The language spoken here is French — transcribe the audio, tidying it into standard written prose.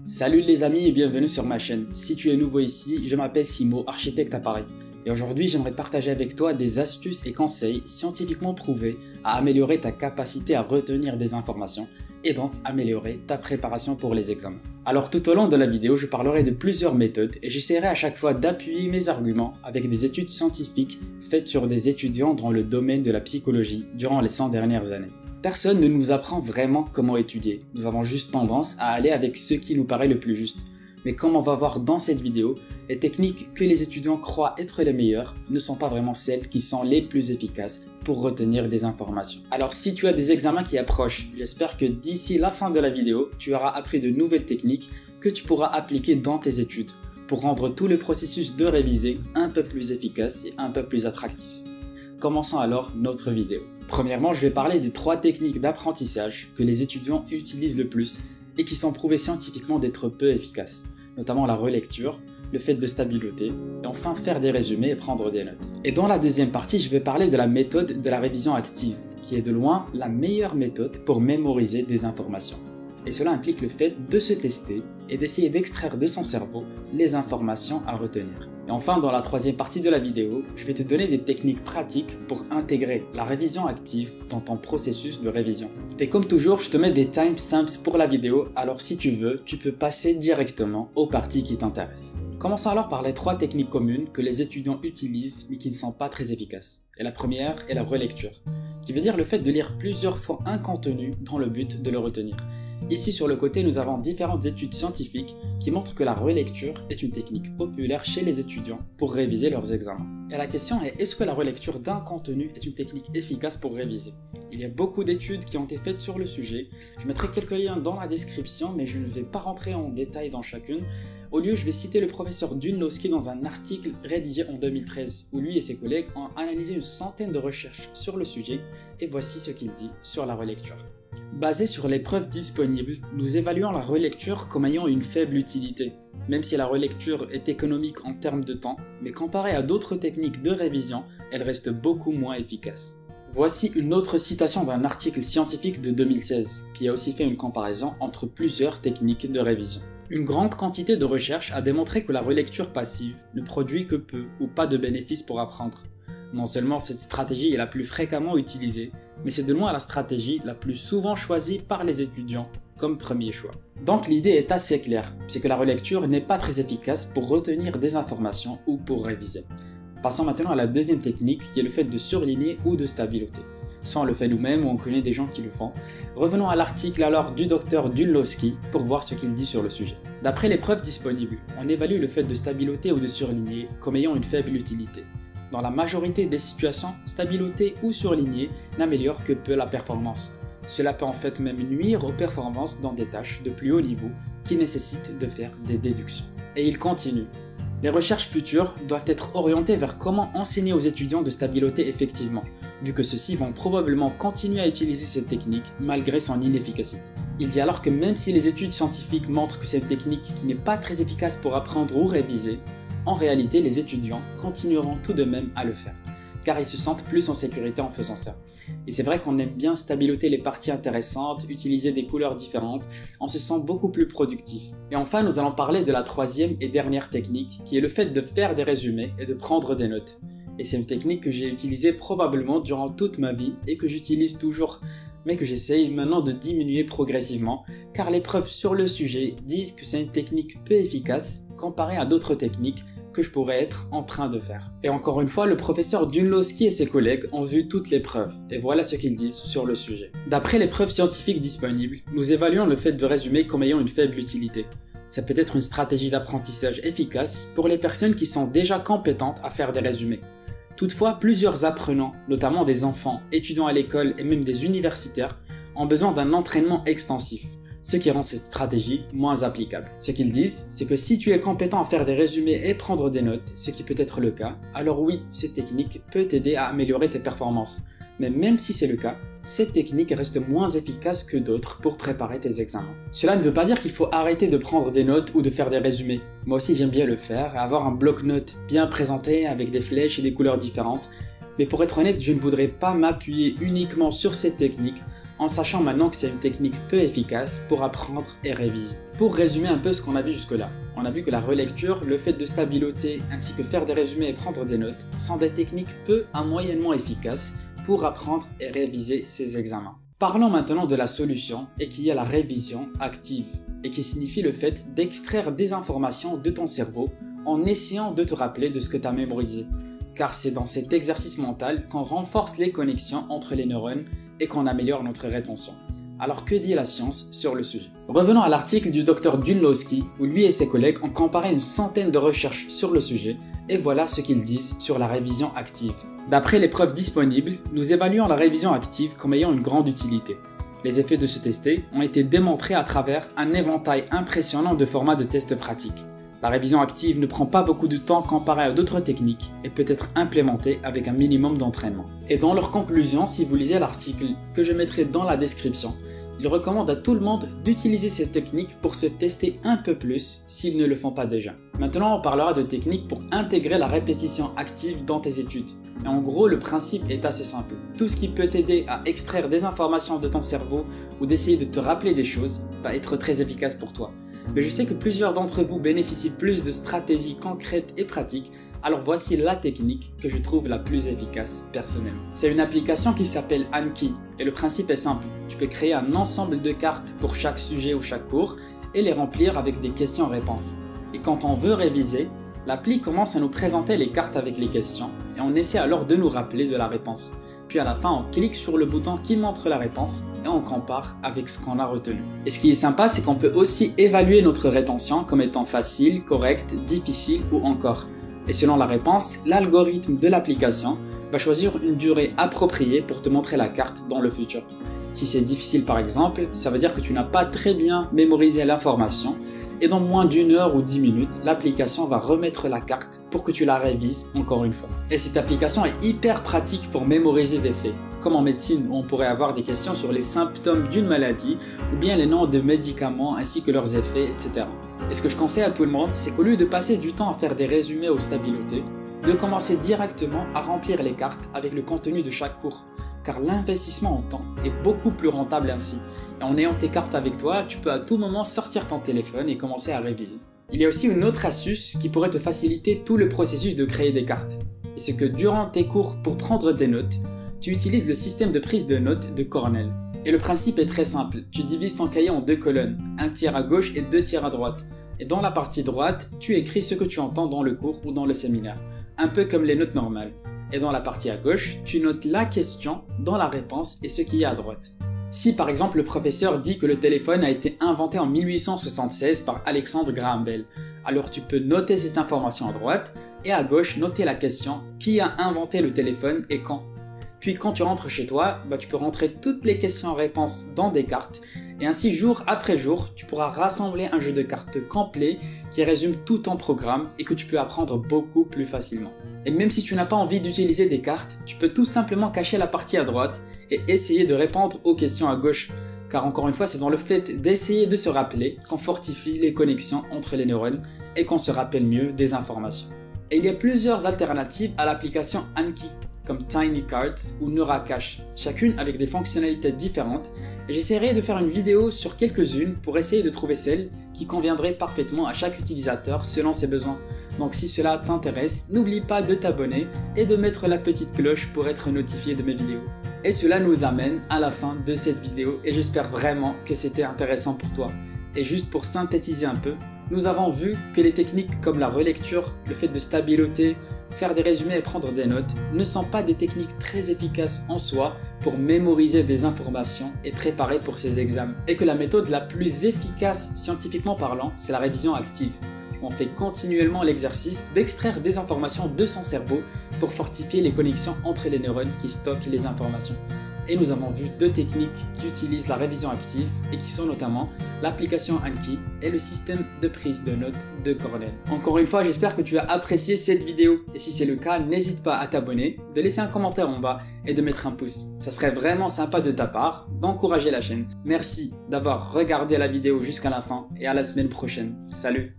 Salut les amis et bienvenue sur ma chaîne. Si tu es nouveau ici, je m'appelle Simo, architecte à Paris. Et aujourd'hui, j'aimerais partager avec toi des astuces et conseils scientifiquement prouvés à améliorer ta capacité à retenir des informations et donc améliorer ta préparation pour les examens. Alors tout au long de la vidéo, je parlerai de plusieurs méthodes et j'essaierai à chaque fois d'appuyer mes arguments avec des études scientifiques faites sur des étudiants dans le domaine de la psychologie durant les 100 dernières années. Personne ne nous apprend vraiment comment étudier, nous avons juste tendance à aller avec ce qui nous paraît le plus juste. Mais comme on va voir dans cette vidéo, les techniques que les étudiants croient être les meilleures ne sont pas vraiment celles qui sont les plus efficaces pour retenir des informations. Alors si tu as des examens qui approchent, j'espère que d'ici la fin de la vidéo, tu auras appris de nouvelles techniques que tu pourras appliquer dans tes études pour rendre tout le processus de réviser un peu plus efficace et un peu plus attractif. Commençons alors notre vidéo. Premièrement, je vais parler des 3 techniques d'apprentissage que les étudiants utilisent le plus et qui sont prouvées scientifiquement d'être peu efficaces, notamment la relecture, le fait de stabiloter, et enfin faire des résumés et prendre des notes. Et dans la deuxième partie, je vais parler de la méthode de la révision active, qui est de loin la meilleure méthode pour mémoriser des informations. Et cela implique le fait de se tester et d'essayer d'extraire de son cerveau les informations à retenir. Et enfin, dans la troisième partie de la vidéo, je vais te donner des techniques pratiques pour intégrer la révision active dans ton processus de révision. Et comme toujours, je te mets des timestamps pour la vidéo, alors si tu veux, tu peux passer directement aux parties qui t'intéressent. Commençons alors par les 3 techniques communes que les étudiants utilisent mais qui ne sont pas très efficaces. Et la première est la relecture, qui veut dire le fait de lire plusieurs fois un contenu dans le but de le retenir. Ici sur le côté, nous avons différentes études scientifiques qui montrent que la relecture est une technique populaire chez les étudiants pour réviser leurs examens. Et la question est, est-ce que la relecture d'un contenu est une technique efficace pour réviser? Il y a beaucoup d'études qui ont été faites sur le sujet. Je mettrai quelques liens dans la description, mais je ne vais pas rentrer en détail dans chacune. Au lieu, je vais citer le professeur Dunlowski dans un article rédigé en 2013, où lui et ses collègues ont analysé une centaine de recherches sur le sujet, et voici ce qu'il dit sur la relecture. Basé sur les preuves disponibles, nous évaluons la relecture comme ayant une faible utilité, même si la relecture est économique en termes de temps, mais comparée à d'autres techniques de révision, elle reste beaucoup moins efficace. Voici une autre citation d'un article scientifique de 2016, qui a aussi fait une comparaison entre plusieurs techniques de révision. Une grande quantité de recherches a démontré que la relecture passive ne produit que peu ou pas de bénéfices pour apprendre. Non seulement cette stratégie est la plus fréquemment utilisée, mais c'est de loin la stratégie la plus souvent choisie par les étudiants comme premier choix. Donc l'idée est assez claire, c'est que la relecture n'est pas très efficace pour retenir des informations ou pour réviser. Passons maintenant à la deuxième technique qui est le fait de surligner ou de stabiloter. Soit on le fait nous-mêmes ou on connaît des gens qui le font. Revenons à l'article alors du docteur Dunlowski pour voir ce qu'il dit sur le sujet. D'après les preuves disponibles, on évalue le fait de stabiloter ou de surligner comme ayant une faible utilité. Dans la majorité des situations, stabiloter ou surligner n'améliore que peu la performance. Cela peut en fait même nuire aux performances dans des tâches de plus haut niveau qui nécessitent de faire des déductions. Et il continue. Les recherches futures doivent être orientées vers comment enseigner aux étudiants de stabiloter effectivement, vu que ceux-ci vont probablement continuer à utiliser cette technique malgré son inefficacité. Il dit alors que même si les études scientifiques montrent que c'est une technique qui n'est pas très efficace pour apprendre ou réviser, en réalité, les étudiants continueront tout de même à le faire, car ils se sentent plus en sécurité en faisant ça. Et c'est vrai qu'on aime bien stabiloter les parties intéressantes, utiliser des couleurs différentes, on se sent beaucoup plus productif. Et enfin, nous allons parler de la troisième et dernière technique, qui est le fait de faire des résumés et de prendre des notes. Et c'est une technique que j'ai utilisée probablement durant toute ma vie et que j'utilise toujours, mais que j'essaye maintenant de diminuer progressivement, car les preuves sur le sujet disent que c'est une technique peu efficace comparée à d'autres techniques que je pourrais être en train de faire. Et encore une fois, le professeur Dunlowski et ses collègues ont vu toutes les preuves, et voilà ce qu'ils disent sur le sujet. D'après les preuves scientifiques disponibles, nous évaluons le fait de résumer comme ayant une faible utilité. Ça peut être une stratégie d'apprentissage efficace pour les personnes qui sont déjà compétentes à faire des résumés. Toutefois, plusieurs apprenants, notamment des enfants, étudiants à l'école et même des universitaires, ont besoin d'un entraînement extensif, ce qui rend cette stratégie moins applicable. Ce qu'ils disent, c'est que si tu es compétent à faire des résumés et prendre des notes, ce qui peut être le cas, alors oui, cette technique peut t'aider à améliorer tes performances. Mais même si c'est le cas, cette technique reste moins efficace que d'autres pour préparer tes examens. Cela ne veut pas dire qu'il faut arrêter de prendre des notes ou de faire des résumés. Moi aussi j'aime bien le faire, avoir un bloc-notes bien présenté avec des flèches et des couleurs différentes. Mais pour être honnête, je ne voudrais pas m'appuyer uniquement sur cette technique en sachant maintenant que c'est une technique peu efficace pour apprendre et réviser. Pour résumer un peu ce qu'on a vu jusque-là, on a vu que la relecture, le fait de stabiloter ainsi que faire des résumés et prendre des notes sont des techniques peu à moyennement efficaces pour apprendre et réviser ses examens. Parlons maintenant de la solution et qui est la révision active et qui signifie le fait d'extraire des informations de ton cerveau en essayant de te rappeler de ce que tu as mémorisé. Car c'est dans cet exercice mental qu'on renforce les connexions entre les neurones et qu'on améliore notre rétention. Alors que dit la science sur le sujet? Revenons à l'article du Dr Dunlowski où lui et ses collègues ont comparé une centaine de recherches sur le sujet et voilà ce qu'ils disent sur la révision active. D'après les preuves disponibles, nous évaluons la révision active comme ayant une grande utilité. Les effets de ce test ont été démontrés à travers un éventail impressionnant de formats de tests pratiques. La révision active ne prend pas beaucoup de temps comparé à d'autres techniques et peut être implémentée avec un minimum d'entraînement. Et dans leur conclusion, si vous lisez l'article que je mettrai dans la description, ils recommandent à tout le monde d'utiliser cette technique pour se tester un peu plus s'ils ne le font pas déjà. Maintenant, on parlera de techniques pour intégrer la répétition active dans tes études. Et en gros, le principe est assez simple. Tout ce qui peut t'aider à extraire des informations de ton cerveau ou d'essayer de te rappeler des choses va être très efficace pour toi. Mais je sais que plusieurs d'entre vous bénéficient plus de stratégies concrètes et pratiques, alors voici la technique que je trouve la plus efficace personnellement. C'est une application qui s'appelle Anki et le principe est simple. Tu peux créer un ensemble de cartes pour chaque sujet ou chaque cours et les remplir avec des questions-réponses. Et quand on veut réviser, l'appli commence à nous présenter les cartes avec les questions et on essaie alors de nous rappeler de la réponse. Puis à la fin, on clique sur le bouton qui montre la réponse et on compare avec ce qu'on a retenu. Et ce qui est sympa, c'est qu'on peut aussi évaluer notre rétention comme étant facile, correcte, difficile ou encore. Et selon la réponse, l'algorithme de l'application va choisir une durée appropriée pour te montrer la carte dans le futur. Si c'est difficile par exemple, ça veut dire que tu n'as pas très bien mémorisé l'information et dans moins d'une heure ou 10 minutes, l'application va remettre la carte pour que tu la révises encore une fois. Et cette application est hyper pratique pour mémoriser des faits, comme en médecine où on pourrait avoir des questions sur les symptômes d'une maladie ou bien les noms de médicaments ainsi que leurs effets, etc. Et ce que je conseille à tout le monde, c'est qu'au lieu de passer du temps à faire des résumés ou stabilotés, de commencer directement à remplir les cartes avec le contenu de chaque cours, car l'investissement en temps est beaucoup plus rentable ainsi. Et en ayant tes cartes avec toi, tu peux à tout moment sortir ton téléphone et commencer à réviser. Il y a aussi une autre astuce qui pourrait te faciliter tout le processus de créer des cartes. Et c'est que durant tes cours pour prendre des notes, tu utilises le système de prise de notes de Cornell. Et le principe est très simple, tu divises ton cahier en deux colonnes, un tiers à gauche et deux tiers à droite. Et dans la partie droite, tu écris ce que tu entends dans le cours ou dans le séminaire, un peu comme les notes normales. Et dans la partie à gauche, tu notes la question dans la réponse et ce qu'il y a à droite. Si par exemple le professeur dit que le téléphone a été inventé en 1876 par Alexandre Graham Bell, alors tu peux noter cette information à droite et à gauche noter la question qui a inventé le téléphone et quand. Puis quand tu rentres chez toi, tu peux rentrer toutes les questions-réponses dans des cartes et ainsi jour après jour, tu pourras rassembler un jeu de cartes complet qui résume tout ton programme et que tu peux apprendre beaucoup plus facilement. Et même si tu n'as pas envie d'utiliser des cartes, tu peux tout simplement cacher la partie à droite et essayer de répondre aux questions à gauche. Car encore une fois, c'est dans le fait d'essayer de se rappeler qu'on fortifie les connexions entre les neurones et qu'on se rappelle mieux des informations. Et il y a plusieurs alternatives à l'application Anki, comme Tiny Cards ou NeuraCache, chacune avec des fonctionnalités différentes, et j'essaierai de faire une vidéo sur quelques-unes pour essayer de trouver celle qui conviendrait parfaitement à chaque utilisateur selon ses besoins. Donc si cela t'intéresse, n'oublie pas de t'abonner et de mettre la petite cloche pour être notifié de mes vidéos. Et cela nous amène à la fin de cette vidéo et j'espère vraiment que c'était intéressant pour toi. Et juste pour synthétiser un peu, nous avons vu que les techniques comme la relecture, le fait de stabiloter, faire des résumés et prendre des notes ne sont pas des techniques très efficaces en soi pour mémoriser des informations et préparer pour ses examens. Et que la méthode la plus efficace scientifiquement parlant, c'est la révision active. On fait continuellement l'exercice d'extraire des informations de son cerveau pour fortifier les connexions entre les neurones qui stockent les informations. Et nous avons vu deux techniques qui utilisent la révision active et qui sont notamment l'application Anki et le système de prise de notes de Cornell. Encore une fois, j'espère que tu as apprécié cette vidéo et si c'est le cas, n'hésite pas à t'abonner, de laisser un commentaire en bas et de mettre un pouce. Ça serait vraiment sympa de ta part d'encourager la chaîne. Merci d'avoir regardé la vidéo jusqu'à la fin et à la semaine prochaine. Salut!